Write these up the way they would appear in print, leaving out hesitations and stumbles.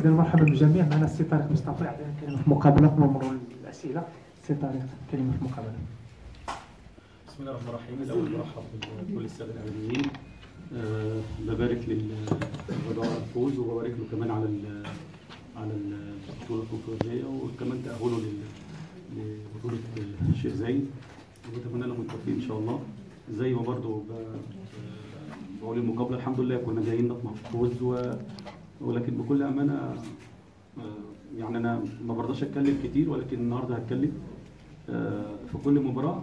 إذا مرحبا بالجميع. معنا السي طارق مصطفى يعطينا كلمة في مقابلة قبل مرور الأسئلة. السي طارق كلمة في مقابلة. بسم الله الرحمن الرحيم. الأول برحب بكل السادة الإعلاميين، ببارك للرجاء على الفوز، وببارك له كمان على البطولة الكونفدرالية، وكمان تأهله لبطولة الشيخ زايد، وبتمنى لهم التوفيق إن شاء الله. زي ما برضه بقول المقابلة الحمد لله كنا جايين نطمع في الفوز، ولكن بكل أمانة يعني أنا ما برضاش أتكلم كتير، ولكن النهارده هتكلم. في كل مباراة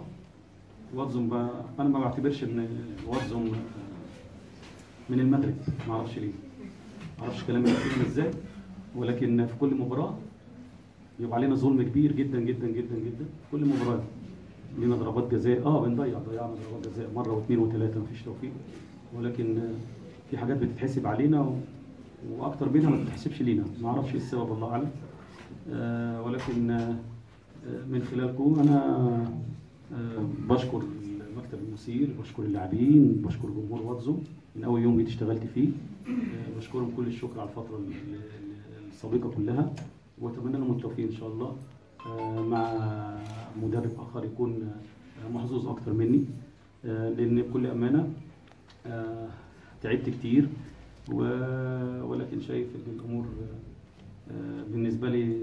واتزون أنا ما بعتبرش إن واتزون من المغرب، ما أعرفش ليه، ما أعرفش كلامي كده إزاي، ولكن في كل مباراة يبقى علينا ظلم كبير جدا جدا جدا جدا. في كل مباراة لينا ضربات جزاء، ضيعنا ضربات جزاء مرة واثنين وثلاثة، مفيش توفيق، ولكن في حاجات بتتحسب علينا واكتر منها ما بتتحسبش لينا، ما اعرفش ايه السبب، الله اعلم. ولكن من خلالكم انا بشكر المكتب المسير، بشكر اللاعبين، بشكر جمهور واتزون من اول يوم جيت اشتغلت فيه. بشكرهم كل الشكر على الفتره السابقه كلها، واتمنى لهم التوفيق ان شاء الله مع مدرب اخر يكون محظوظ اكتر مني، لان بكل امانه تعبت كتير، ولكن شايف ان الامور بالنسبه لي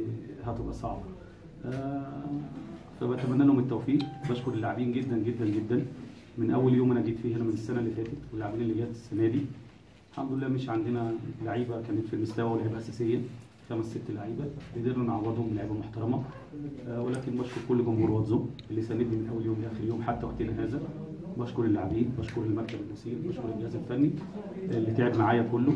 هتبقى صعبه، فبتمنى لهم التوفيق. بشكر اللاعبين جدا جدا جدا من اول يوم انا جيت فيه هنا من السنه اللي فاتت، واللاعبين اللي جت السنه دي الحمد لله مش عندنا لعيبه كانت في المستوى ولعيبه اساسيه، 5 6 لعيبه قدرنا نعوضهم بلعيبه محترمه. ولكن بشكر كل جمهور واتزون اللي ساندني من اول يوم لاخر يوم حتى وقتنا هذا. بشكر اللاعبين، بشكر المكتب المسير، بشكر الجهاز الفني اللي تعب معايا كله.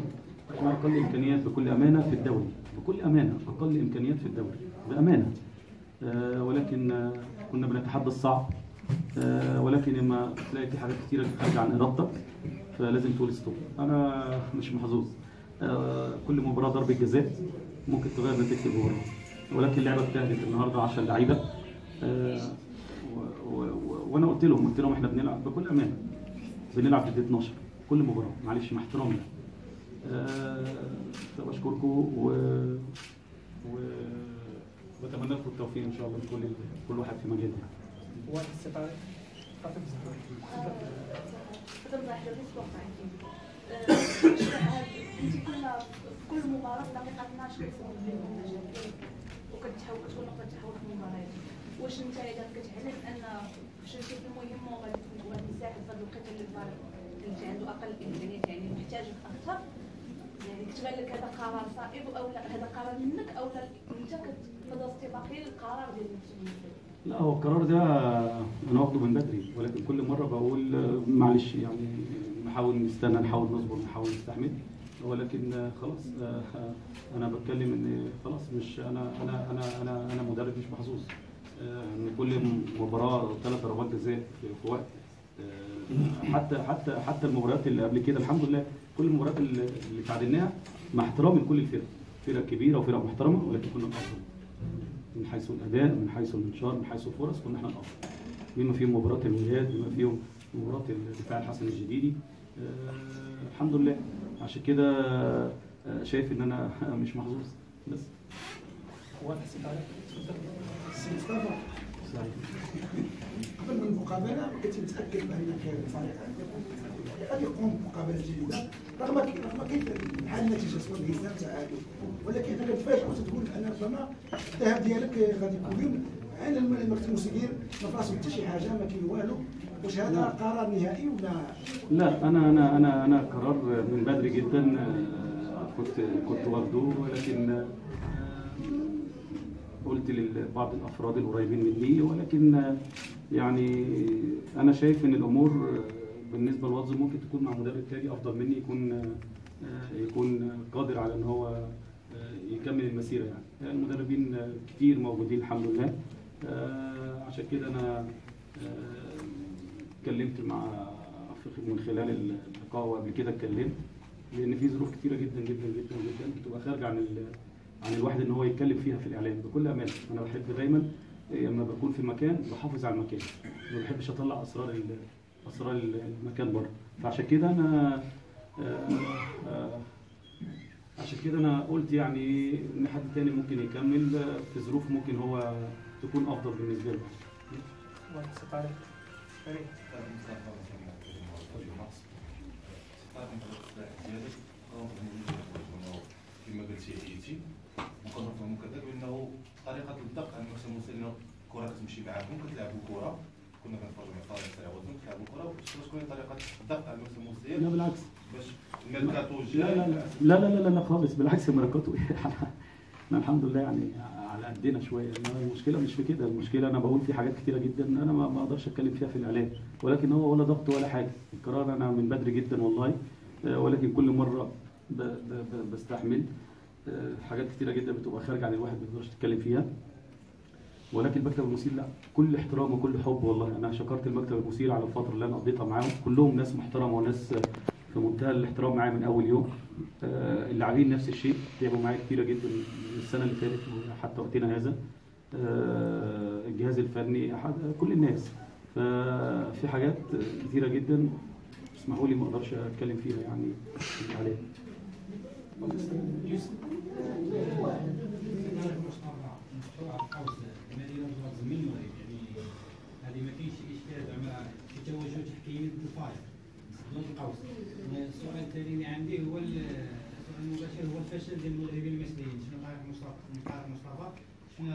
احنا اقل امكانيات بكل امانه في الدوري، بكل امانه اقل امكانيات في الدوري بامانه، ولكن كنا بنتحدى الصعب، ولكن لما تلاقي في حاجات كتيره خارجه عن ارادتك فلازم تقول ستوب. انا مش محظوظ، كل مباراه ضربه جزاء ممكن تغير نتيجه المباراه، ولكن اللعبه اجتهدت النهارده 10 لعيبه، وانا قلت لهم احنا بنلعب بكل امانه، بنلعب ضد 12 كل مباراه، معلش مع احترامي. فبشكركم وبتمنى لكم التوفيق ان شاء الله كل واحد في مجاله. واحد السفارة خاطب انت كل مباراه في دقيقه 12 كتكون وكتحاول كتكون نقطه تحول في المباريات. واش انت اذا كتعلم ان شي شيء مهم وغادي تساعد في هذا الوقيته اللي الفريق اللي عنده اقل امكانيات يعني محتاج اكثر، يعني كتبان لك هذا قرار صائب او لا هذا قرار منك او لا انت كتفضل استباقيه للقرار ديال نفسك؟ لا، هو القرار ده انا واخده من بدري، ولكن كل مره بقول معلش يعني نحاول نستنى، نحاول نصبر، نحاول نستحمل، ولكن خلاص انا بتكلم ان خلاص مش انا مدرب مش محظوظ، ان كل مباراه 3 ضربات جزاء في وقت، حتى المباريات اللي قبل كده الحمد لله كل المباريات اللي تعادلناها مع احترامي لكل فرق كبيره وفرق محترمه، ولكن كنا الافضل من حيث الاداء، من حيث الانتشار، من حيث الفرص، كنا احنا الافضل، بما فيهم مباراه الوداد، بما فيهم مباراه الدفاع الحسن الجديدي. الحمد لله، عشان كده شايف ان انا مش محظوظ بس. واحد السفارة قبل من المقابله كنت متاكد بانك الفريق قد يقوم بمقابله جيده رغم كيف حال النتيجه سواء الهزام تعادل، ولكن انا كنتفاجئ وتقول ان ربما الذهاب ديالك غادي يكون اليوم على المكتب المسير ما فراسو حتى شي حاجه، ما كاين والو. واش هذا قرار نهائي ولا؟ لا، انا قرار من بدري جدا كنت واخده، ولكن قلت لبعض الافراد القريبين مني، ولكن يعني انا شايف ان الامور بالنسبه لواتزون ممكن تكون مع مدرب تاني افضل مني، يكون قادر على ان هو يكمل المسيره. يعني المدربين كتير موجودين الحمد لله، عشان كده انا اتكلمت مع من خلال اللقاء، وقبل كده اتكلمت، لان في ظروف كتيره جدا جدا جدا جدا بتبقى خارجه عن الواحد ان هو يتكلم فيها في الاعلام بكل امانه. انا بحب دايما لما بكون في المكان بحافظ على المكان، ما بحبش اطلع اسرار المكان بره، فعشان كده انا عشان كده انا قلت يعني ان حد تاني ممكن يكمل في ظروف ممكن هو تكون افضل بالنسبه له. كما قلتي حيتي مقارنه كذلك بانه طريقه الضغط على المكسب الموصل انه الكره كتمشي معاكم كتلعبوا كره كنا كنتفرجوا مع طارق سريع وزن كتلعبوا كره وشكون طريقه الضغط على المكسب الموصل؟ لا بالعكس باش الميركاتو لا لا لا لا لا لا لا خالص بالعكس الميركاتو احنا الحمد لله يعني على قدنا شويه. المشكله مش في كده، المشكله انا بقول في حاجات كتيره جدا انا ما اقدرش اتكلم فيها في الاعلام، ولكن هو ولا ضغط ولا حاجه. القرار انا من بدري جدا والله، ولكن كل مره بستحمل حاجات كتيره جدا بتبقى خارج عن الواحد ما يقدرش يتكلم فيها. ولكن المكتب المثير لا، كل احترام وكل حب والله. انا شكرت المكتب المثير على الفتره اللي انا قضيتها معاهم، كلهم ناس محترمه وناس في منتهى الاحترام معايا من اول يوم. اللاعبين نفس الشيء، تعبوا معايا كتيره جدا السنه اللي فاتت وحتى وقتنا هذا. الجهاز الفني، كل الناس. ففي حاجات كتيره جدا اسمحوا لي ما اقدرش اتكلم فيها يعني عليها. هذه ما كاينش اشكال زعما في توجه تحكيمي بالفارق ضد القوس. السؤال التالي اللي عندي هو السؤال المباشر هو الفشل ديال المدربين المصريين. شنو طارق مصطفى شنو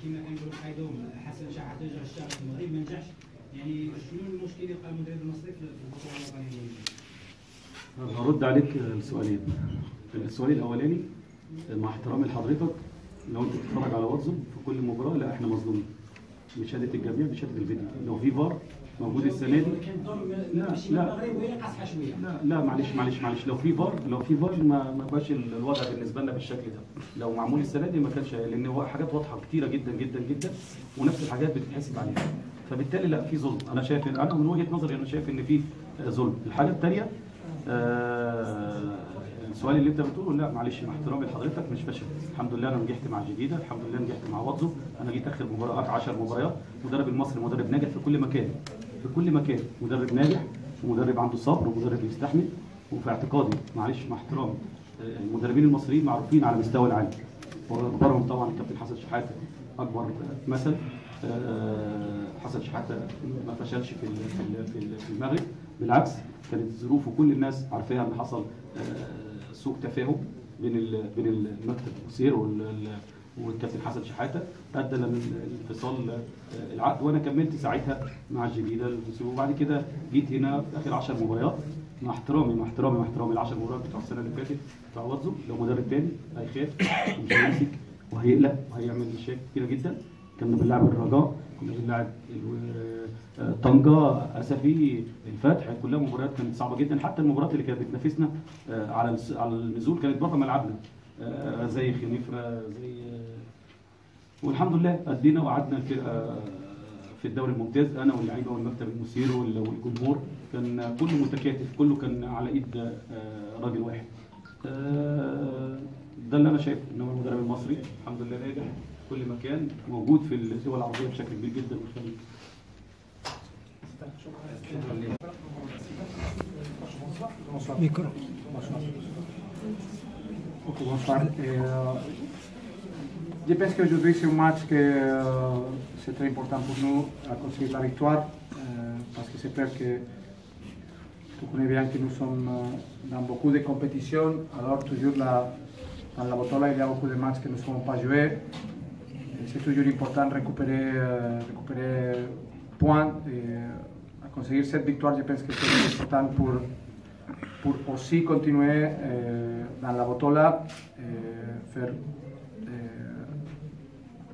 كما كنقولوا قايدهم حسن شحاته جا اشتغل في المغرب ما نجحش، يعني شنو المشكل يبقى المدرب المصري في البطوله الوطنيه؟ هرد عليك السؤالين. السؤال الاولاني مع احترامي لحضرتك، لو انت بتتفرج على واتساب في كل مباراه لا احنا مظلومين. بشهاده الجميع بشهاده الفيديو، لو في فار موجود السنه دي لا معلش لو في فار ما بقاش الوضع بالنسبه لنا بالشكل ده. لو معمول السنه دي ما كانش، لان هو حاجات واضحه كتيره جدا جدا جدا ونفس الحاجات بتتحسب عليها، فبالتالي لا في ظلم. انا شايف انا من وجهه نظري انا شايف ان في ظلم. الحاجه الثانيه السؤال اللي انت بتقوله لا معلش مع احترامي لحضرتك مش فشل. الحمد لله انا نجحت مع الجديده، الحمد لله نجحت مع واتزو. انا جيت اخر مباراه 10 مباريات. مدرب المصري مدرب ناجح في كل مكان، في كل مكان مدرب ناجح ومدرب عنده صبر ومدرب يستحمل. وفي اعتقادي معلش مع احترامي المدربين المصريين معروفين على مستوى العالم، واكبرهم طبعا الكابتن حسن شحاته اكبر مثل. حسن شحاته ما فشلش في المغرب، بالعكس كانت ظروفه كل الناس عارفاها ان حصل سوء تفاهم بين المكتب المثير والكابتن حسن شحاته ادى لانفصال العقد، وانا كملت ساعتها مع الجديده وبعد كده جيت هنا في اخر 10 مباريات. مع احترامي ال 10 مباريات بتوع السنه اللي فاتت بتوع واتزو، لو مدرب تاني هيخاف ومش هيمسك وهيقلق وهيعمل مشاكل كتيره جدا. كنا بنلعب الرجاء، كنا بنلعب طنجة، اسفي، الفتح، كلها مباريات كانت صعبه جدا. حتى المباريات اللي كانت بتنافسنا على النزول كانت بره ملعبنا، زي خنيفره زي والحمد لله ادينا وقعدنا الفرقه في الدوري الممتاز. انا واللعيبه والمكتب المثير والجمهور كان كله متكاتف، كله كان على ايد راجل واحد. ده اللي انا شايفه ان هو المدرب المصري الحمد لله ناجح في كل مكان، موجود في الدول العربيه بشكل كبير جدا والخليج. Micro. Ok, bonsoir. Je pense qu'aujourd'hui c'est un match que c'est très important pour nous à conseguir la victoire parce que c'est clair que tu connais bien que nous sommes dans beaucoup de compétitions. Alors toujours dans la Botola il y a beaucoup de matchs que nous ne sommes pas joués. C'est toujours important de récupérer points et à conseguir cette victoire. Je pense que c'est important pour aussi continuer dans la Botola faire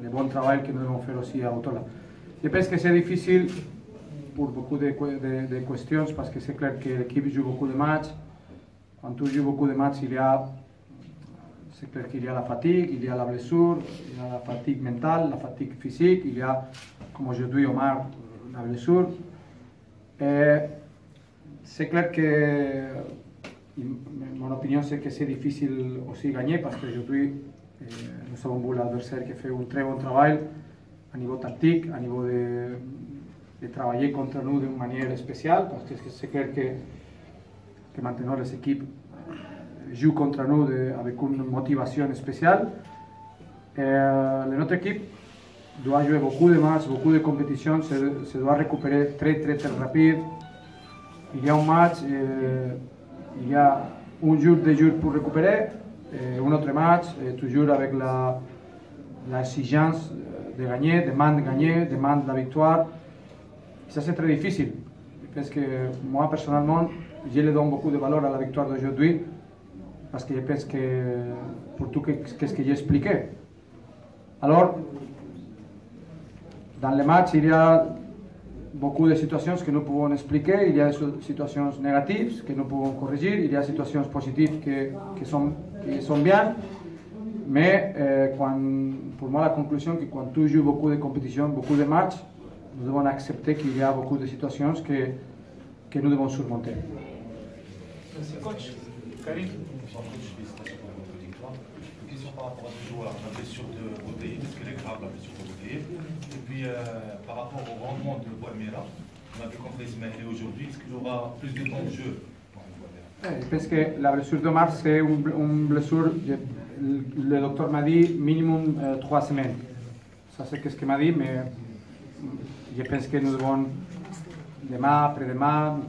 le bon travail que nous devons faire aussi à Botola. Je pense que c'est difficile pour beaucoup de questions parce que c'est clair que l'équipe joue beaucoup de matchs. Quand tu joues beaucoup de matchs, c'est clair qu'il y a la fatigue, il y a la blessure, il y a la fatigue mentale, la fatigue physique, il y a, comme aujourd'hui Omar, la blessure. Et c'est clair que, mon opinion, c'est que c'est difficile aussi gagner parce qu'aujourd'hui, nous avons vu l'adversaire qui fait un très bon travail à niveau tactique, à niveau de travailler contre nous d'une manière spéciale parce que c'est clair que maintenant les équipes joue contre nous avec une motivation spéciale. Notre équipe doit jouer beaucoup de matchs, beaucoup de compétitions, se doit récupérer très rapide. Il y a un match, il y a un jour, 2 jours pour récupérer, un autre match, toujours avec l'exigence de gagner, demande la victoire. Ça c'est très difficile, parce que moi personnellement, je le donne beaucoup de valeur à la victoire d'aujourd'hui, parce que je pense que pour tout ce que j'ai expliqué. Alors, dans les matchs, il y a beaucoup de situations que nous pouvons expliquer, il y a des situations négatives que nous pouvons corriger, il y a des situations positives qui sont bien, mais pour moi la conclusion est que quand tu joues beaucoup de compétitions, beaucoup de matchs, nous devons accepter qu'il y a beaucoup de situations que nous devons surmonter. Merci coach. Karim. Une question par rapport à ce joueur, la blessure de Bouteille, est-ce qu'elle est grave la blessure de Bouteille? Et puis par rapport au rendement de Bouamira, on a vu contre Ismaël aujourd'hui, est-ce qu'il aura plus de temps de jeu? Je pense que la blessure de Mars c'est une blessure, le docteur m'a dit minimum 3 semaines. Ça c'est ce qu'il m'a dit, mais je pense que nous devons, demain, après-demain,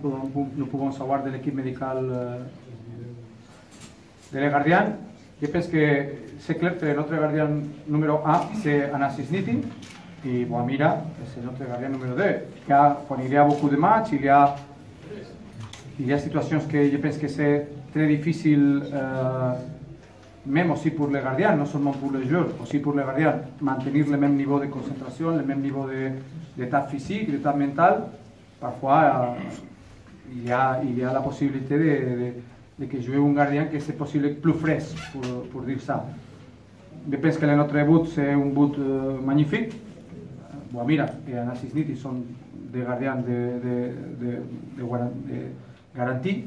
nous pouvons savoir de l'équipe médicale de les gardiens. Je pense que c'est clair que notre gardien numéro 1 c'est Anassis Niti et Bouamira c'est notre gardien numéro 2. Quand il y a beaucoup de matchs, il y a situations que je pense que c'est très difficile, même aussi pour les gardiens, non seulement pour les joueurs, aussi pour les gardiens, maintenir le même niveau de concentration, le même niveau d'état physique, d'état mental. Parfois, il y a la possibilité de que jouer un gardien que c'est possible plus frais, pour dire ça. Je pense que notre but, c'est un but magnifique. Bouamira et Anassis Niti sont des gardiens de garantie,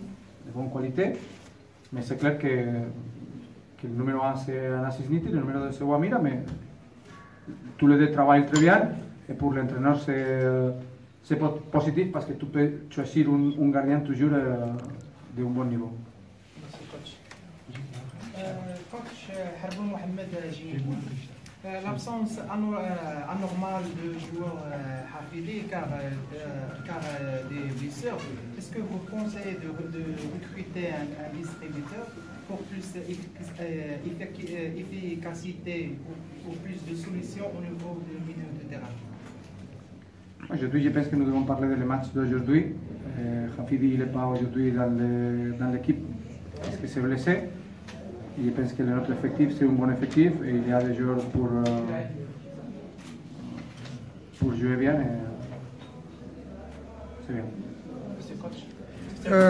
de bonne qualité, mais c'est clair que le numéro 1 c'est Anassis Niti, le numéro 2 c'est Bouamira, mais tous les deux travaillent très bien, et pour l'entraîneur c'est positif parce que tu peux choisir un gardien toujours de un bon niveau. Coach Harboun Mohamed Jimmy, l'absence anormale de joueurs Hafidi car des blessures, est-ce que vous conseillez de recruter un distributeur pour plus d'efficacité ou plus de solutions au niveau du milieu de terrain? Aujourd'hui, je pense que nous devons parler des matchs d'aujourd'hui. Hafidi n'est pas aujourd'hui dans l'équipe parce qu'il s'est blessé. Et je pense que notre effectif, c'est un bon effectif et il y a des joueurs pour jouer bien. C'est bien.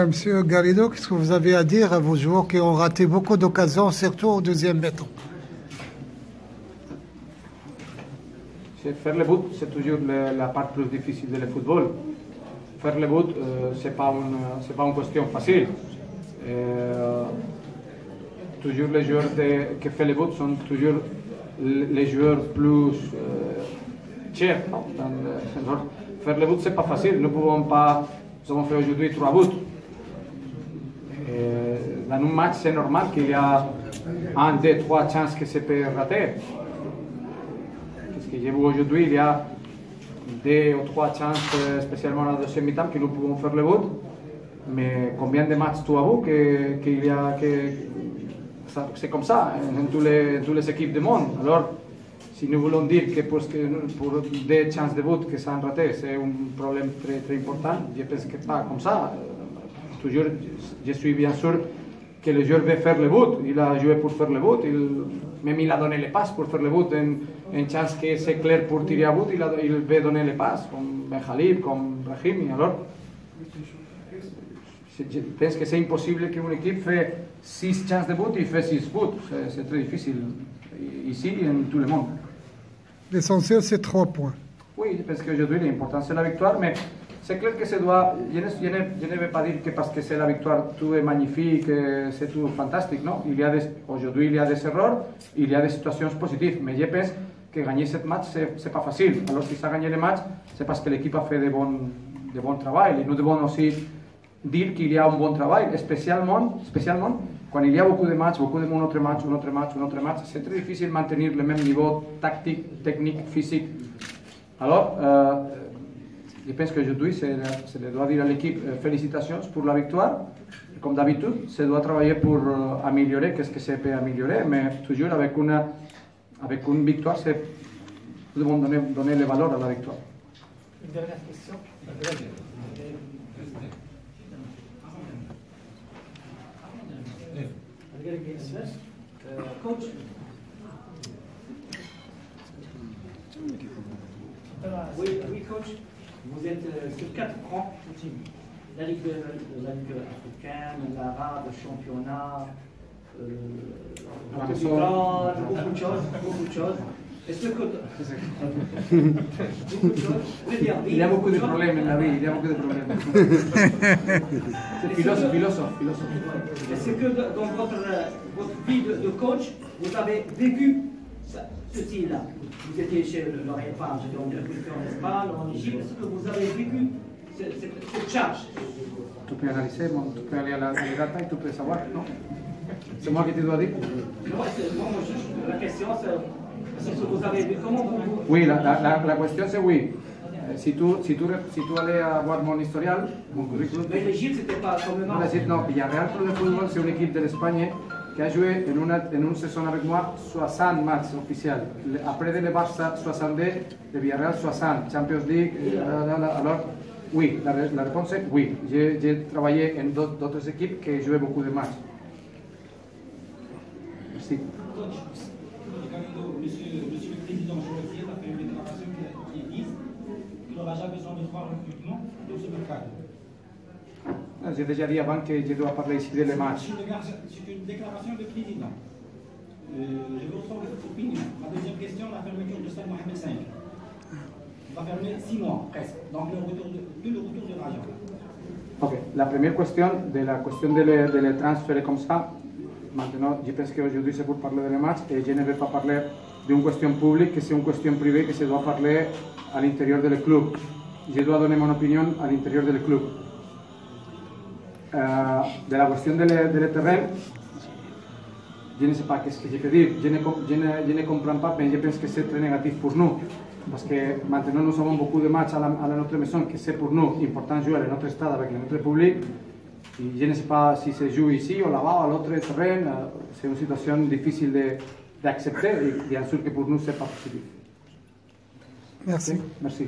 Monsieur Garrido, qu'est-ce que vous avez à dire à vos joueurs qui ont raté beaucoup d'occasions, surtout au deuxième mi-temps? Faire le but, c'est toujours la part plus difficile du football. Faire le but, c'est pas une question facile. Toujours les joueurs qui font le but sont toujours les joueurs plus chers. Faire le but, c'est pas facile. Nous avons fait aujourd'hui 3 buts. Dans un match, c'est normal qu'il y a 1, 2, 3 chances que ça peut rater. Parce que j'ai vu aujourd'hui, il y a 2 ou 3 chances, spécialement dans la deuxième mi-temps, que nous pouvons faire le but. Mais combien de matchs tu as vu qu'il y a c'est comme ça dans toutes les équipes du monde. Alors, si nous voulons dire que pour des chances de but que ça a raté, c'est un problème très important, je pense que pas comme ça. Toujours, je suis bien sûr que le joueur veut faire le but. Il a joué pour faire le but. Même il a donné les passes pour faire le but. En chance que c'est clair pour tirer à but, il veut donner les passes, comme Benjalib, comme Brahimi. Alors, je pense que c'est impossible qu'une équipe fait 6 chances de but et fait 6 buts. C'est très difficile ici et en tout le monde. L'essentiel, c'est 3 points. Oui, je pense qu'aujourd'hui, l'important, c'est la victoire, mais c'est clair que ça doit. Je ne vais pas dire que parce que c'est la victoire, tout est magnifique, c'est tout fantastique. Non, aujourd'hui, il y a des erreurs, il y a des situations positives, mais je pense que gagner ce match, c'est pas facile. Alors, si ça a gagné le match, c'est parce que l'équipe a fait de bon travail. Et nous devons aussi dire qu'il y a un bon travail, spécialement quand il y a beaucoup de matchs, un autre match, c'est très difficile de maintenir le même niveau tactique, technique, physique. Alors, je pense qu'aujourd'hui, je dois dire à l'équipe félicitations pour la victoire. Comme d'habitude, se doit travailler pour améliorer qu'est-ce que se peut améliorer, mais toujours avec une victoire, c'est tout le monde donner le valeur à la victoire. Une dernière question. Coach, oui, coach, vous êtes sur 4 grands teams. La Ligue africaine, l'arabe, le championnat, beaucoup de choses. Est-ce que... Il y a beaucoup de problèmes dans la vie, il y a beaucoup de problèmes. C'est philosophe. Est-ce que dans votre vie de coach, vous avez vécu ce style-là? Vous étiez chez L'Oréal, j'étais en Espagne, en Égypte. Est-ce que vous avez vécu cette charge? Tu peux analyser, tu peux aller à la data et tu peux savoir, non? C'est moi qui te dois dire? Non, la question c'est... Vous avez vu comment vous... Oui, la question c'est oui. Si tu allais voir mon historial, mon curriculum... Mais l'Égypte, c'était pas comme le Non, Villarreal Club de Football, c'est une équipe de l'Espagne qui a joué en une saison avec moi 60 matchs officiels. Après de le Barça 62, de Villarreal 60, Champions League. Alors, oui, la réponse est oui. J'ai travaillé en d'autres équipes qui jouaient beaucoup de matchs. Merci. Monsieur le Président Josier a fait une déclaration qui dit qu'il n'aura jamais besoin de 3 recrutements dans ce mercato. J'ai déjà dit avant que je dois parler ici des matchs. C'est une déclaration du président. Je veux recevoir votre opinion. Ma deuxième question, la fermeture du stade Mohamed V. On va fermer 6 mois presque. Donc le retour de l'argent. Ok, la première question, de les transferts comme ça. Maintenant, je pense qu'aujourd'hui c'est pour parler des matchs et je ne vais pas parler d'une question publique, que c'est une question privée que se doit parler à l'intérieur du club. Je dois donner mon opinion à l'intérieur du club. De la question de terrain, je ne sais pas qu'est-ce que je peux dire. Je ne comprends pas, mais je pense que c'est très négatif pour nous. Parce que maintenant nous avons beaucoup de matchs à notre maison, que c'est pour nous important jouer à notre stade avec notre public. Et je ne sais pas si se joue ici ou là-bas, à l'autre terrain. C'est une situation difficile d'accepter et bien sûr que pour nous, c'est pas possible. Merci. Merci.